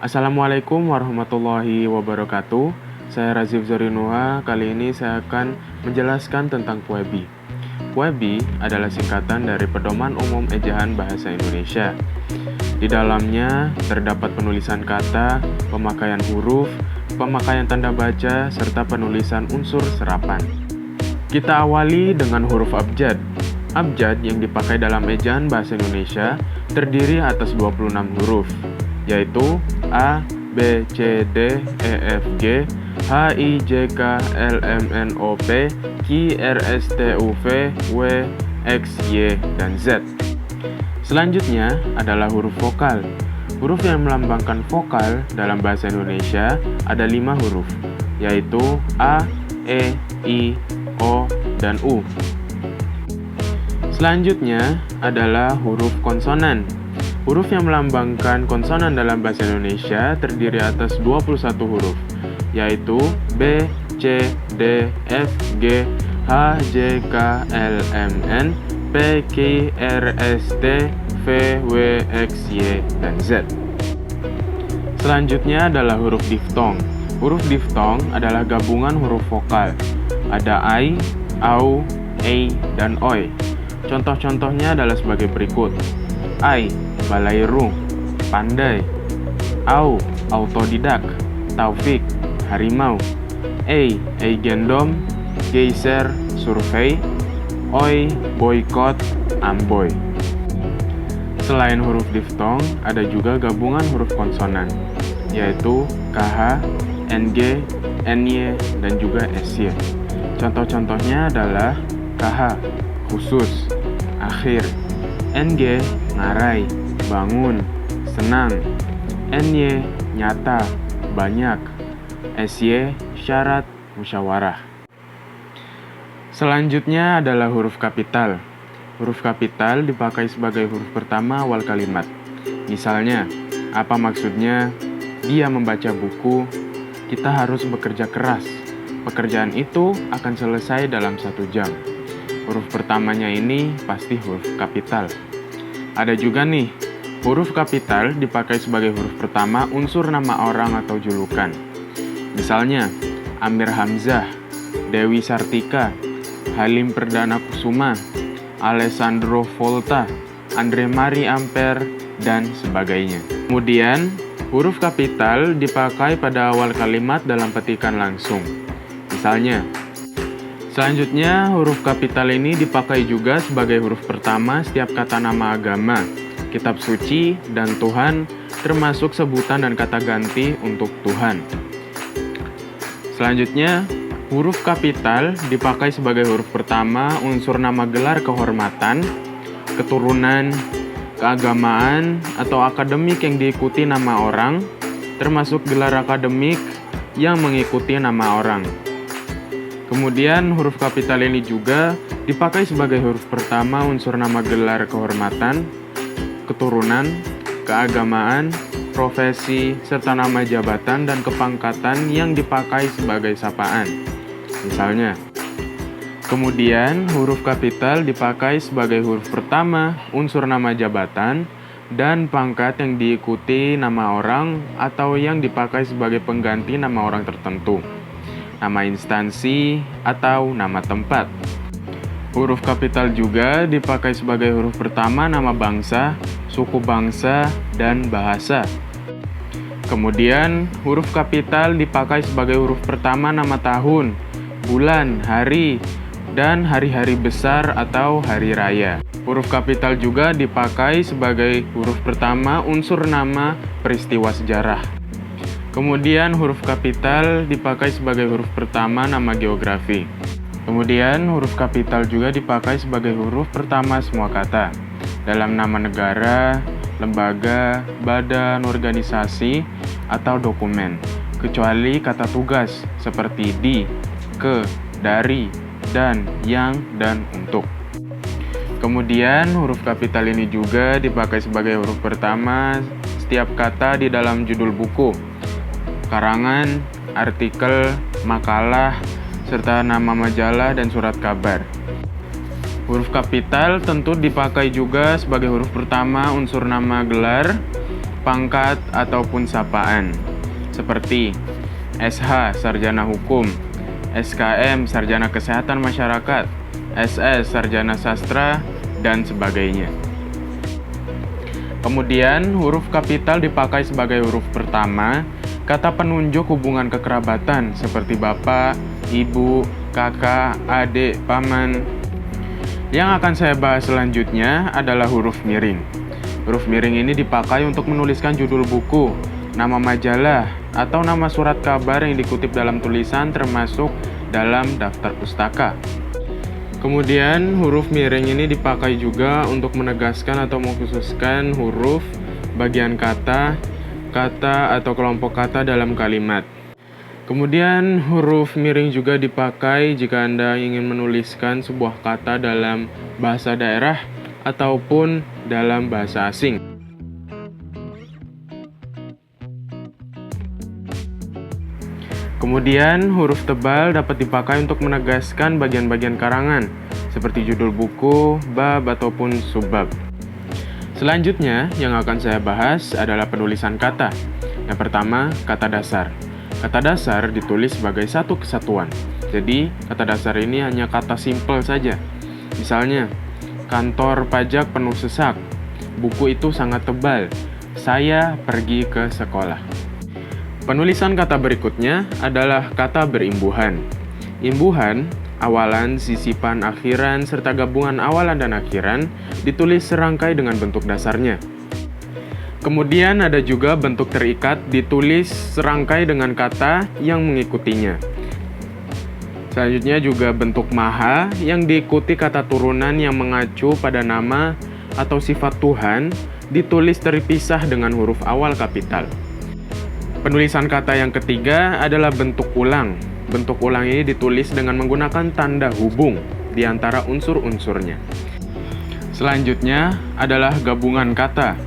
Assalamualaikum warahmatullahi wabarakatuh. Saya Razif Zorinuha. Kali ini saya akan menjelaskan tentang PUEBI. PUEBI adalah singkatan dari Pedoman Umum Ejaan Bahasa Indonesia. Di dalamnya terdapat penulisan kata, pemakaian huruf, pemakaian tanda baca, serta penulisan unsur serapan. Kita awali dengan huruf abjad. Abjad yang dipakai dalam ejaan bahasa Indonesia terdiri atas 26 huruf, yaitu A, B, C, D, E, F, G, H, I, J, K, L, M, N, O, P, Q, R, S, T, U, V, W, X, Y, dan Z. Selanjutnya adalah huruf vokal. Huruf yang melambangkan vokal dalam bahasa Indonesia ada 5 huruf, yaitu A, E, I, O, dan U. Selanjutnya adalah huruf konsonan. Huruf yang melambangkan konsonan dalam bahasa Indonesia terdiri atas 21 huruf, yaitu B, C, D, F, G, H, J, K, L, M, N, P, Q, R, S, T, V, W, X, Y, dan Z. Selanjutnya adalah huruf diftong. Huruf diftong adalah gabungan huruf vokal. Ada I, AU, E, dan OI. Contoh-contohnya adalah sebagai berikut. I, balairung, pandai. Au, autodidak, taufik, harimau. E, eigendom, geyser, survei. Oi, boykot, amboy. Selain huruf diftong, ada juga gabungan huruf konsonan, yaitu KH, NG, NY, dan juga SY. Contoh-contohnya adalah KH, khusus, akhir. NG, ngarai, bangun, senang. NY, nyata, banyak. SY, syarat, musyawarah. Selanjutnya adalah huruf kapital. Huruf kapital dipakai sebagai huruf pertama awal kalimat. Misalnya, apa maksudnya? Dia membaca buku, kita harus bekerja keras. Pekerjaan itu akan selesai dalam 1 jam. Huruf pertamanya ini pasti huruf kapital. Ada juga nih, huruf kapital dipakai sebagai huruf pertama unsur nama orang atau julukan. Misalnya, Amir Hamzah, Dewi Sartika, Halim Perdana Kusuma, Alessandro Volta, Andre Marie Ampere, dan sebagainya. Kemudian, huruf kapital dipakai pada awal kalimat dalam petikan langsung. Misalnya, selanjutnya, huruf kapital ini dipakai juga sebagai huruf pertama setiap kata nama agama, kitab suci, dan Tuhan, termasuk sebutan dan kata ganti untuk Tuhan. Selanjutnya, huruf kapital dipakai sebagai huruf pertama unsur nama gelar kehormatan, keturunan, keagamaan, atau akademik yang diikuti nama orang, termasuk gelar akademik yang mengikuti nama orang. Kemudian huruf kapital ini juga dipakai sebagai huruf pertama unsur nama gelar kehormatan, keturunan, keagamaan, profesi, serta nama jabatan dan kepangkatan yang dipakai sebagai sapaan. Misalnya, kemudian huruf kapital dipakai sebagai huruf pertama unsur nama jabatan dan pangkat yang diikuti nama orang atau yang dipakai sebagai pengganti nama orang tertentu, nama instansi, atau nama tempat. Huruf kapital juga dipakai sebagai huruf pertama nama bangsa, suku bangsa, dan bahasa. Kemudian, huruf kapital dipakai sebagai huruf pertama nama tahun, bulan, hari, dan hari-hari besar atau hari raya. Huruf kapital juga dipakai sebagai huruf pertama unsur nama peristiwa sejarah. Kemudian huruf kapital dipakai sebagai huruf pertama nama geografi. Kemudian huruf kapital juga dipakai sebagai huruf pertama semua kata dalam nama negara, lembaga, badan, organisasi, atau dokumen, kecuali kata tugas seperti di, ke, dari, dan, yang, dan untuk. Kemudian huruf kapital ini juga dipakai sebagai huruf pertama setiap kata di dalam judul buku, karangan, artikel, makalah, serta nama majalah dan surat kabar. Huruf kapital tentu dipakai juga sebagai huruf pertama unsur nama gelar, pangkat, ataupun sapaan. Seperti SH Sarjana Hukum, SKM Sarjana Kesehatan Masyarakat, SS Sarjana Sastra, dan sebagainya. Kemudian, huruf kapital dipakai sebagai huruf pertama kata penunjuk hubungan kekerabatan seperti bapak, ibu, kakak, adik, paman. Yang akan saya bahas selanjutnya adalah huruf miring. Huruf miring ini dipakai untuk menuliskan judul buku, nama majalah, atau nama surat kabar yang dikutip dalam tulisan termasuk dalam daftar pustaka. Kemudian, huruf miring ini dipakai juga untuk menegaskan atau mengkhususkan huruf, bagian kata, atau kelompok kata dalam kalimat. Kemudian, huruf miring juga dipakai jika Anda ingin menuliskan sebuah kata dalam bahasa daerah ataupun dalam bahasa asing. Kemudian, huruf tebal dapat dipakai untuk menegaskan bagian-bagian karangan, seperti judul buku, bab, ataupun subbab. Selanjutnya, yang akan saya bahas adalah penulisan kata. Yang pertama, kata dasar. Kata dasar ditulis sebagai satu kesatuan. Jadi, kata dasar ini hanya kata simpel saja. Misalnya, kantor pajak penuh sesak. Buku itu sangat tebal. Saya pergi ke sekolah. Penulisan kata berikutnya adalah kata berimbuhan. Imbuhan, awalan, sisipan, akhiran, serta gabungan awalan dan akhiran ditulis serangkai dengan bentuk dasarnya. Kemudian ada juga bentuk terikat ditulis serangkai dengan kata yang mengikutinya. Selanjutnya juga bentuk maha yang diikuti kata turunan yang mengacu pada nama atau sifat Tuhan ditulis terpisah dengan huruf awal kapital. Penulisan kata yang ketiga adalah bentuk ulang. Bentuk ulang ini ditulis dengan menggunakan tanda hubung di antara unsur-unsurnya. Selanjutnya adalah gabungan kata.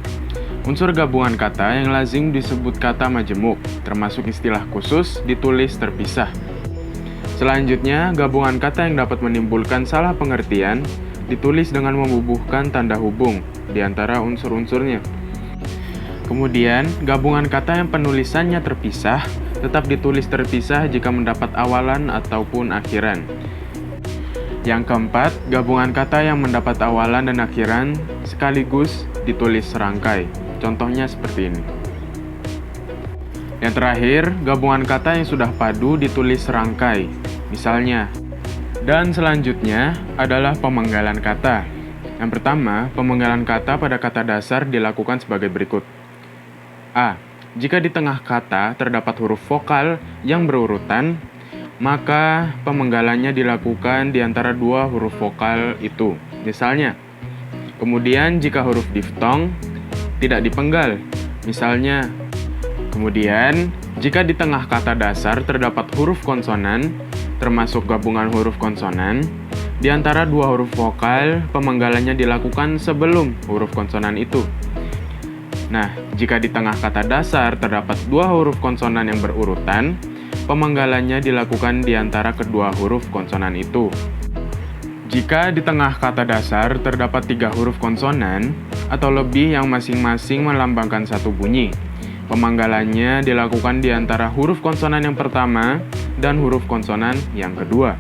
Unsur gabungan kata yang lazim disebut kata majemuk, termasuk istilah khusus ditulis terpisah. Selanjutnya, gabungan kata yang dapat menimbulkan salah pengertian ditulis dengan membubuhkan tanda hubung di antara unsur-unsurnya. Kemudian, gabungan kata yang penulisannya terpisah tetap ditulis terpisah jika mendapat awalan ataupun akhiran. Yang keempat, gabungan kata yang mendapat awalan dan akhiran sekaligus ditulis serangkai. Contohnya seperti ini. Yang terakhir, gabungan kata yang sudah padu ditulis serangkai. Misalnya, dan selanjutnya adalah pemenggalan kata. Yang pertama, pemenggalan kata pada kata dasar dilakukan sebagai berikut. A. Jika di tengah kata terdapat huruf vokal yang berurutan, maka pemenggalannya dilakukan di antara dua huruf vokal itu. Misalnya, kemudian jika huruf diftong tidak dipenggal. Misalnya, kemudian jika di tengah kata dasar terdapat huruf konsonan, termasuk gabungan huruf konsonan, di antara dua huruf vokal, pemenggalannya dilakukan sebelum huruf konsonan itu. Nah, jika di tengah kata dasar terdapat dua huruf konsonan yang berurutan, pemenggalannya dilakukan di antara kedua huruf konsonan itu. Jika di tengah kata dasar terdapat tiga huruf konsonan atau lebih yang masing-masing melambangkan satu bunyi, pemenggalannya dilakukan di antara huruf konsonan yang pertama dan huruf konsonan yang kedua.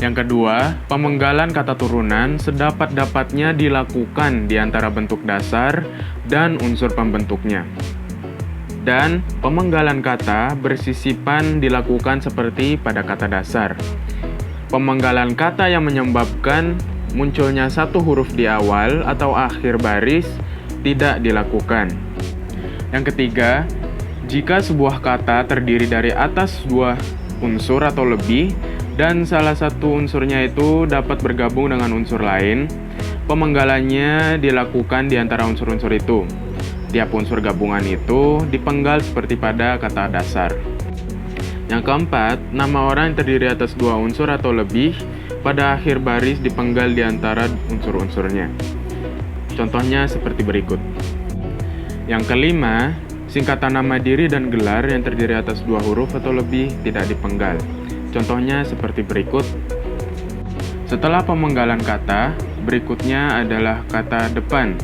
Yang kedua, pemenggalan kata turunan sedapat-dapatnya dilakukan di antara bentuk dasar dan unsur pembentuknya. Dan pemenggalan kata bersisipan dilakukan seperti pada kata dasar. Pemenggalan kata yang menyebabkan munculnya satu huruf di awal atau akhir baris tidak dilakukan. Yang ketiga, jika sebuah kata terdiri dari atas dua unsur atau lebih, dan salah satu unsurnya itu dapat bergabung dengan unsur lain, pemenggalannya dilakukan di antara unsur-unsur itu. Tiap unsur gabungan itu dipenggal seperti pada kata dasar. Yang keempat, nama orang yang terdiri atas dua unsur atau lebih, pada akhir baris dipenggal di antara unsur-unsurnya. Contohnya seperti berikut. Yang kelima, singkatan nama diri dan gelar yang terdiri atas dua huruf atau lebih tidak dipenggal. Contohnya seperti berikut. Setelah pemenggalan kata, berikutnya adalah kata depan.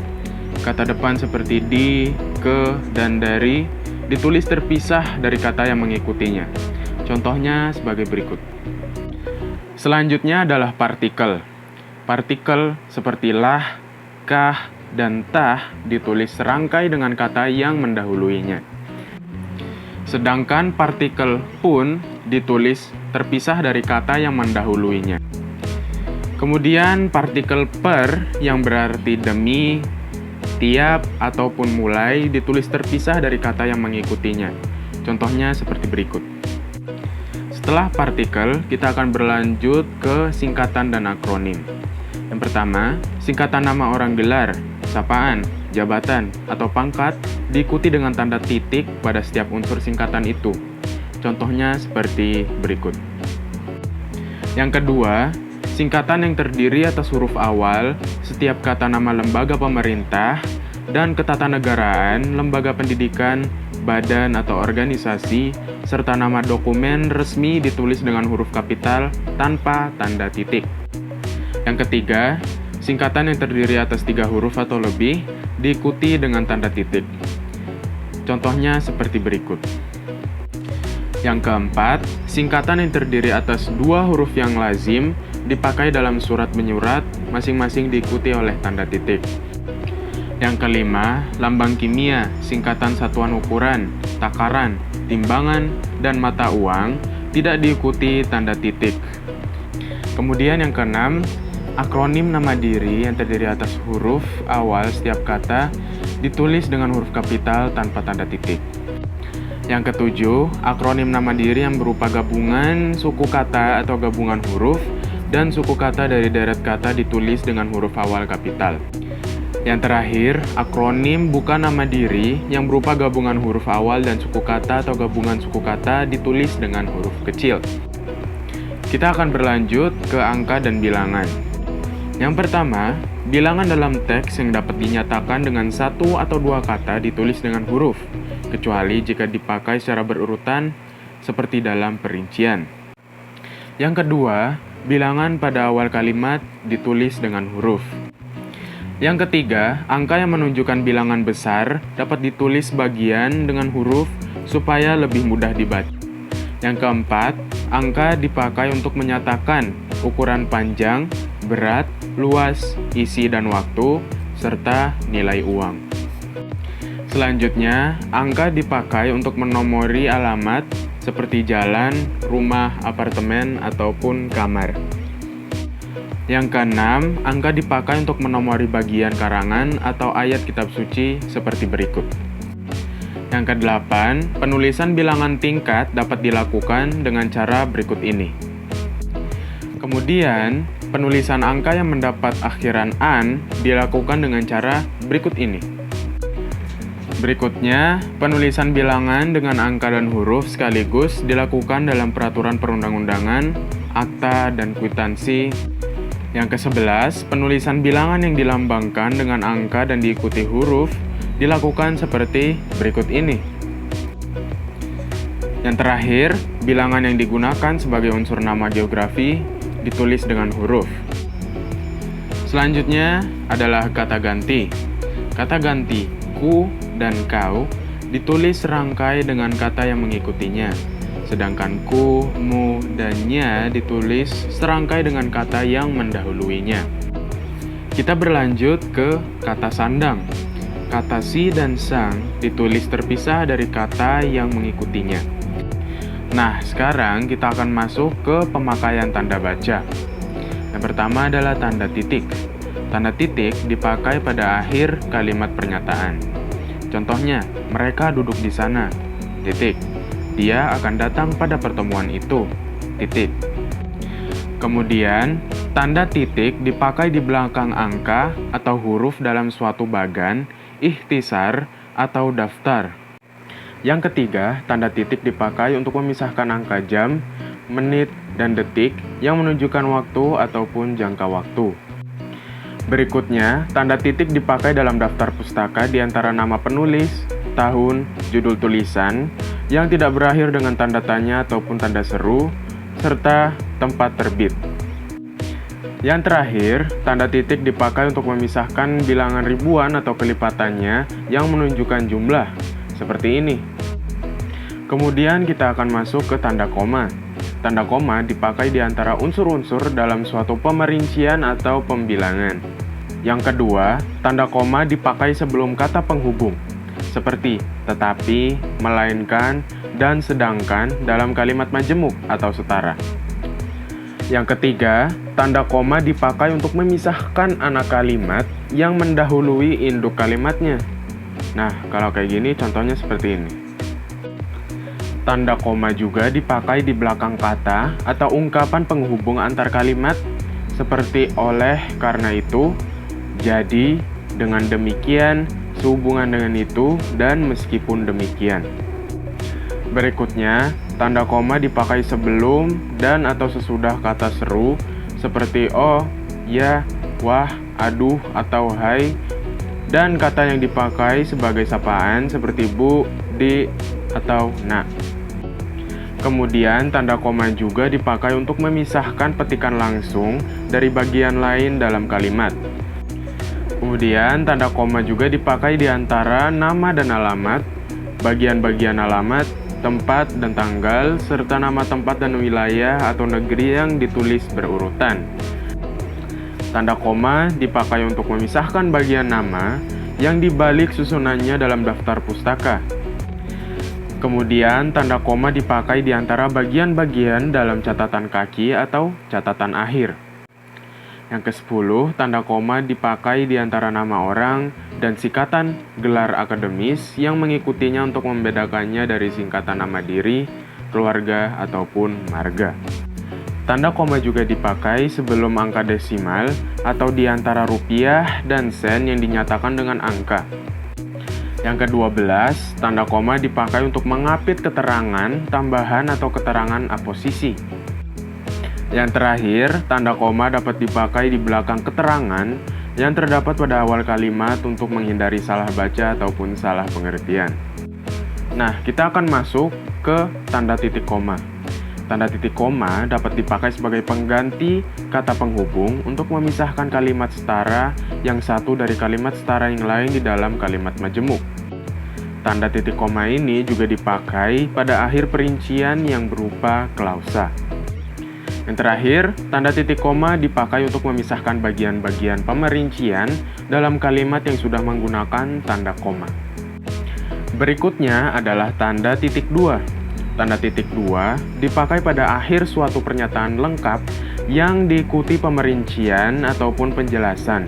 Kata depan seperti di, ke, ke, dan dari ditulis terpisah dari kata yang mengikutinya. Contohnya sebagai berikut. Selanjutnya adalah partikel. Partikel seperti lah, kah, dan tah ditulis serangkai dengan kata yang mendahuluinya. Sedangkan partikel pun ditulis terpisah dari kata yang mendahuluinya. Kemudian partikel per yang berarti demi, tiap, ataupun mulai ditulis terpisah dari kata yang mengikutinya. Contohnya seperti berikut. Setelah partikel, kita akan berlanjut ke singkatan dan akronim. Yang pertama, singkatan nama orang gelar, sapaan, jabatan, atau pangkat diikuti dengan tanda titik pada setiap unsur singkatan itu. Contohnya seperti berikut. Yang kedua, singkatan yang terdiri atas huruf awal setiap kata nama lembaga pemerintah dan ketatanegaraan, lembaga pendidikan, badan atau organisasi, serta nama dokumen resmi ditulis dengan huruf kapital tanpa tanda titik. Yang ketiga, singkatan yang terdiri atas 3 huruf atau lebih diikuti dengan tanda titik. Contohnya seperti berikut. Yang keempat, singkatan yang terdiri atas 2 huruf yang lazim dipakai dalam surat menyurat, masing-masing diikuti oleh tanda titik. Yang kelima, lambang kimia, singkatan satuan ukuran, takaran, timbangan, dan mata uang tidak diikuti tanda titik. Kemudian yang keenam, akronim nama diri yang terdiri atas huruf awal setiap kata ditulis dengan huruf kapital tanpa tanda titik. Yang ketujuh, akronim nama diri yang berupa gabungan suku kata atau gabungan huruf dan suku kata dari deret kata ditulis dengan huruf awal kapital. Yang terakhir, akronim bukan nama diri yang berupa gabungan huruf awal dan suku kata atau gabungan suku kata ditulis dengan huruf kecil. Kita akan berlanjut ke angka dan bilangan. Yang pertama, bilangan dalam teks yang dapat dinyatakan dengan 1 atau 2 kata ditulis dengan huruf, kecuali jika dipakai secara berurutan seperti dalam perincian. Yang kedua, bilangan pada awal kalimat ditulis dengan huruf. Yang ketiga, angka yang menunjukkan bilangan besar dapat ditulis bagian dengan huruf supaya lebih mudah dibaca. Yang keempat, angka dipakai untuk menyatakan ukuran panjang, berat, luas, isi dan waktu, serta nilai uang. Selanjutnya, angka dipakai untuk menomori alamat seperti jalan, rumah, apartemen, ataupun kamar. Yang keenam, angka dipakai untuk menomori bagian karangan atau ayat kitab suci seperti berikut. Yang kedelapan, penulisan bilangan tingkat dapat dilakukan dengan cara berikut ini. Kemudian, penulisan angka yang mendapat akhiran an dilakukan dengan cara berikut ini. Berikutnya, penulisan bilangan dengan angka dan huruf sekaligus dilakukan dalam peraturan perundang-undangan, akta, dan kwitansi. Yang ke-11, penulisan bilangan yang dilambangkan dengan angka dan diikuti huruf dilakukan seperti berikut ini. Yang terakhir, bilangan yang digunakan sebagai unsur nama geografi ditulis dengan huruf. Selanjutnya adalah kata ganti. Kata ganti ku dan kau ditulis serangkai dengan kata yang mengikutinya. Sedangkan ku, mu, dan nya ditulis serangkai dengan kata yang mendahuluinya. Kita berlanjut ke kata sandang. Kata si dan sang ditulis terpisah dari kata yang mengikutinya. Nah, sekarang kita akan masuk ke pemakaian tanda baca. Yang pertama adalah tanda titik. Tanda titik dipakai pada akhir kalimat pernyataan. Contohnya, mereka duduk di sana. Titik. Dia akan datang pada pertemuan itu. Titik. Kemudian, tanda titik dipakai di belakang angka atau huruf dalam suatu bagan, ikhtisar, atau daftar. Yang ketiga, tanda titik dipakai untuk memisahkan angka jam, menit, dan detik yang menunjukkan waktu ataupun jangka waktu. Berikutnya, tanda titik dipakai dalam daftar pustaka di antara nama penulis, tahun, judul tulisan, yang tidak berakhir dengan tanda tanya ataupun tanda seru, serta tempat terbit. Yang terakhir, tanda titik dipakai untuk memisahkan bilangan ribuan atau kelipatannya yang menunjukkan jumlah, seperti ini. Kemudian kita akan masuk ke tanda koma. Tanda koma dipakai di antara unsur-unsur dalam suatu pemerincian atau pembilangan. Yang kedua, tanda koma dipakai sebelum kata penghubung, seperti tetapi, melainkan, dan sedangkan dalam kalimat majemuk atau setara. Yang ketiga, tanda koma dipakai untuk memisahkan anak kalimat yang mendahului induk kalimatnya. Nah, kalau kayak gini contohnya seperti ini. Tanda koma juga dipakai di belakang kata atau ungkapan penghubung antar kalimat seperti oleh karena itu, jadi, dengan demikian, sehubungan dengan itu, dan meskipun demikian. Berikutnya, tanda koma dipakai sebelum dan atau sesudah kata seru seperti oh, ya, wah, aduh, atau hai, dan kata yang dipakai sebagai sapaan seperti bu, di, atau nak. Kemudian, tanda koma juga dipakai untuk memisahkan petikan langsung dari bagian lain dalam kalimat. Kemudian, tanda koma juga dipakai di antara nama dan alamat, bagian-bagian alamat, tempat dan tanggal, serta nama tempat dan wilayah atau negeri yang ditulis berurutan. Tanda koma dipakai untuk memisahkan bagian nama yang dibalik susunannya dalam daftar pustaka. Kemudian, tanda koma dipakai di antara bagian-bagian dalam catatan kaki atau catatan akhir. Yang ke-10, tanda koma dipakai di antara nama orang dan singkatan gelar akademis yang mengikutinya untuk membedakannya dari singkatan nama diri, keluarga, ataupun marga. Tanda koma juga dipakai sebelum angka desimal atau di antara rupiah dan sen yang dinyatakan dengan angka. Yang ke-12, tanda koma dipakai untuk mengapit keterangan, tambahan, atau keterangan aposisi. Yang terakhir, tanda koma dapat dipakai di belakang keterangan yang terdapat pada awal kalimat untuk menghindari salah baca ataupun salah pengertian. Nah, kita akan masuk ke tanda titik koma. Tanda titik koma dapat dipakai sebagai pengganti kata penghubung untuk memisahkan kalimat setara yang satu dari kalimat setara yang lain di dalam kalimat majemuk. Tanda titik koma ini juga dipakai pada akhir perincian yang berupa klausa. Yang terakhir, tanda titik koma dipakai untuk memisahkan bagian-bagian pemerincian dalam kalimat yang sudah menggunakan tanda koma. Berikutnya adalah tanda titik dua. Tanda titik dua dipakai pada akhir suatu pernyataan lengkap yang diikuti pemerincian ataupun penjelasan.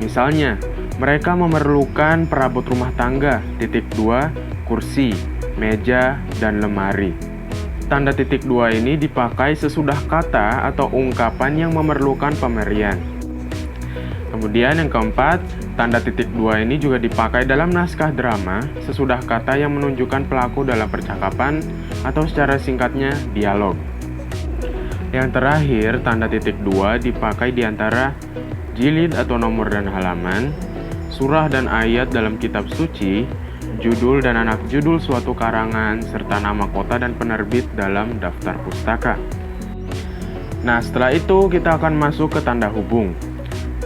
Misalnya, mereka memerlukan perabot rumah tangga, titik dua, kursi, meja, dan lemari. Tanda titik dua ini dipakai sesudah kata atau ungkapan yang memerlukan pemberian. Kemudian yang keempat, tanda titik dua ini juga dipakai dalam naskah drama sesudah kata yang menunjukkan pelaku dalam percakapan atau secara singkatnya dialog. Yang terakhir, tanda titik dua dipakai di antara jilid atau nomor dan halaman, surah dan ayat dalam kitab suci, judul dan anak judul suatu karangan, serta nama kota dan penerbit dalam daftar pustaka. Nah, setelah itu kita akan masuk ke tanda hubung.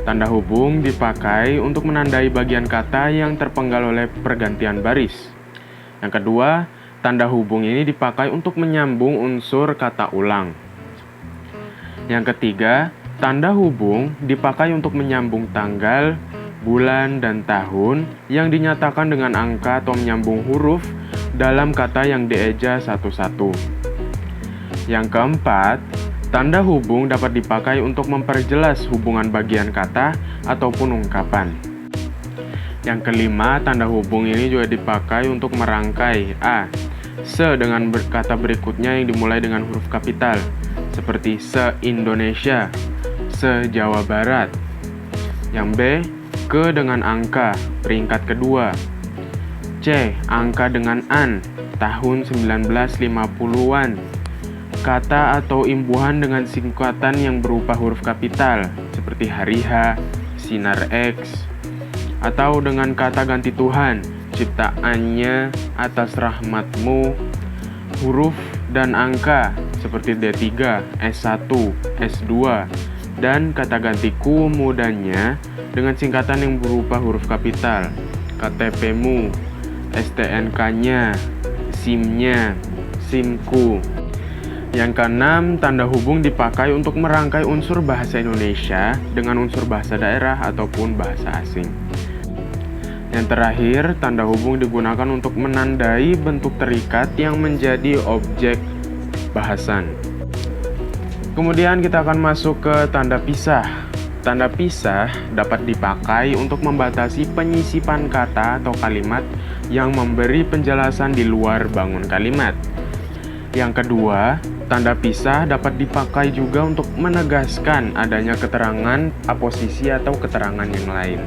Tanda hubung dipakai untuk menandai bagian kata yang terpenggal oleh pergantian baris. Yang kedua, tanda hubung ini dipakai untuk menyambung unsur kata ulang. Yang ketiga, tanda hubung dipakai untuk menyambung tanggal, bulan, dan tahun yang dinyatakan dengan angka atau menyambung huruf dalam kata yang dieja satu-satu. Yang keempat, tanda hubung dapat dipakai untuk memperjelas hubungan bagian kata ataupun ungkapan. Yang kelima, tanda hubung ini juga dipakai untuk merangkai A, se dengan kata berikutnya yang dimulai dengan huruf kapital, seperti se-Indonesia, se-Jawa Barat. Yang B, ke dengan angka, peringkat kedua. C, angka dengan an, tahun 1950-an. Kata atau imbuhan dengan singkatan yang berupa huruf kapital, seperti hari H, sinar X. Atau dengan kata ganti Tuhan, ciptaannya, atas rahmatmu. Huruf dan angka, seperti D3, S1, S2, dan kata ganti ku mudanya dengan singkatan yang berupa huruf kapital, KTP-mu, STNK-nya, SIM-nya, SIM-ku. Yang keenam, tanda hubung dipakai untuk merangkai unsur bahasa Indonesia dengan unsur bahasa daerah ataupun bahasa asing. Yang terakhir, tanda hubung digunakan untuk menandai bentuk terikat yang menjadi objek bahasan. Kemudian kita akan masuk ke tanda pisah. Tanda pisah dapat dipakai untuk membatasi penyisipan kata atau kalimat yang memberi penjelasan di luar bangun kalimat. Yang kedua, tanda pisah dapat dipakai juga untuk menegaskan adanya keterangan aposisi atau keterangan yang lain.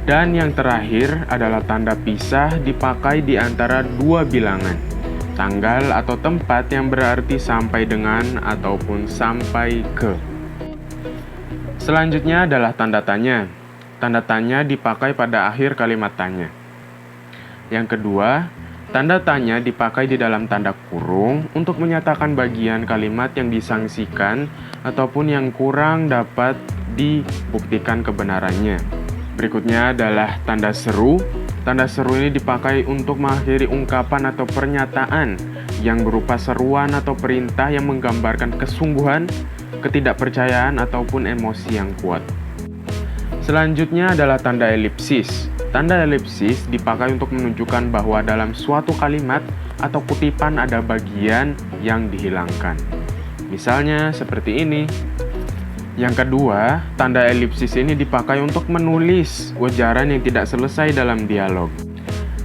Dan yang terakhir adalah tanda pisah dipakai di antara dua bilangan, tanggal atau tempat yang berarti sampai dengan ataupun sampai ke. Selanjutnya adalah tanda tanya. Tanda tanya dipakai pada akhir kalimat tanya. Yang kedua, tanda tanya dipakai di dalam tanda kurung untuk menyatakan bagian kalimat yang disangsikan ataupun yang kurang dapat dibuktikan kebenarannya. Berikutnya adalah tanda seru. Tanda seru ini dipakai untuk mengakhiri ungkapan atau pernyataan yang berupa seruan atau perintah yang menggambarkan kesungguhan, ketidakpercayaan, ataupun emosi yang kuat. Selanjutnya adalah tanda elipsis. Tanda elipsis dipakai untuk menunjukkan bahwa dalam suatu kalimat atau kutipan ada bagian yang dihilangkan. Misalnya seperti ini. Yang kedua, tanda elipsis ini dipakai untuk menulis ujaran yang tidak selesai dalam dialog.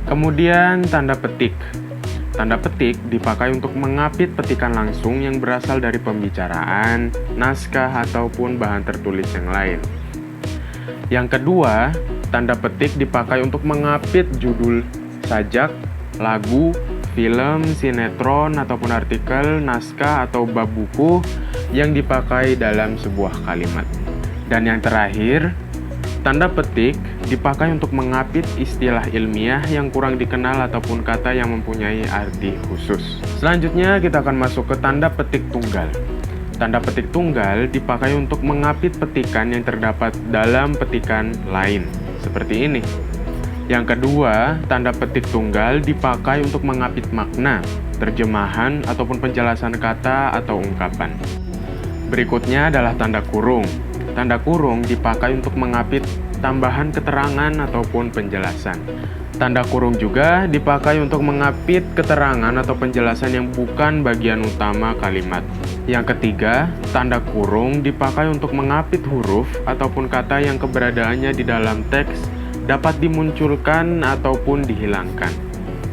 Kemudian tanda petik. Tanda petik dipakai untuk mengapit petikan langsung yang berasal dari pembicaraan, naskah, ataupun bahan tertulis yang lain. Yang kedua, tanda petik dipakai untuk mengapit judul sajak, lagu, film, sinetron, ataupun artikel, naskah, atau bab buku yang dipakai dalam sebuah kalimat. Dan yang terakhir, tanda petik dipakai untuk mengapit istilah ilmiah yang kurang dikenal ataupun kata yang mempunyai arti khusus. Selanjutnya kita akan masuk ke tanda petik tunggal. Tanda petik tunggal dipakai untuk mengapit petikan yang terdapat dalam petikan lain, seperti ini. Yang kedua, tanda petik tunggal dipakai untuk mengapit makna, terjemahan, ataupun penjelasan kata atau ungkapan. Berikutnya adalah tanda kurung. Tanda kurung dipakai untuk mengapit tambahan keterangan ataupun penjelasan. Tanda kurung juga dipakai untuk mengapit keterangan atau penjelasan yang bukan bagian utama kalimat. Yang ketiga, tanda kurung dipakai untuk mengapit huruf ataupun kata yang keberadaannya di dalam teks dapat dimunculkan ataupun dihilangkan.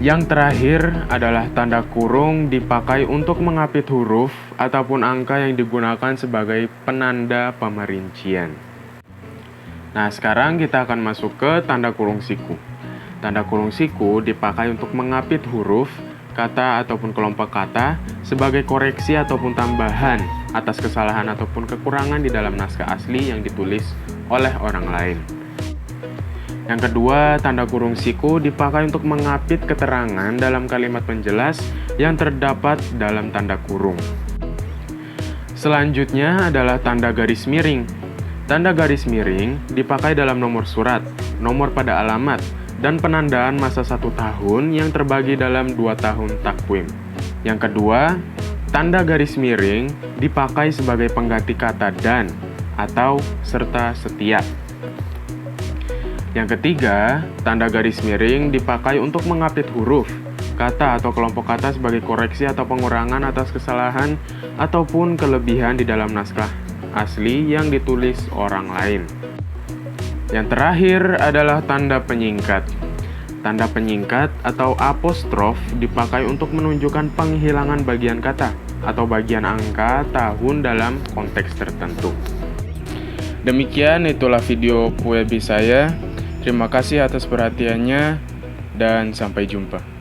Yang terakhir adalah tanda kurung dipakai untuk mengapit huruf ataupun angka yang digunakan sebagai penanda pemerincian. Nah, sekarang kita akan masuk ke tanda kurung siku. Tanda kurung siku dipakai untuk mengapit huruf, kata, ataupun kelompok kata sebagai koreksi ataupun tambahan atas kesalahan ataupun kekurangan di dalam naskah asli yang ditulis oleh orang lain. Yang kedua, tanda kurung siku dipakai untuk mengapit keterangan dalam kalimat penjelas yang terdapat dalam tanda kurung. Selanjutnya adalah tanda garis miring. Tanda garis miring dipakai dalam nomor surat, nomor pada alamat, dan penandaan masa 1 tahun yang terbagi dalam 2 tahun takwim. Yang kedua, tanda garis miring dipakai sebagai pengganti kata dan atau serta setiap. Yang ketiga, tanda garis miring dipakai untuk mengapit huruf, kata atau kelompok kata sebagai koreksi atau pengurangan atas kesalahan ataupun kelebihan di dalam naskah asli yang ditulis orang lain. Yang terakhir adalah tanda penyingkat. Tanda penyingkat atau apostrof dipakai untuk menunjukkan penghilangan bagian kata atau bagian angka tahun dalam konteks tertentu. Demikian itulah video puebi saya. Terima kasih atas perhatiannya dan sampai jumpa.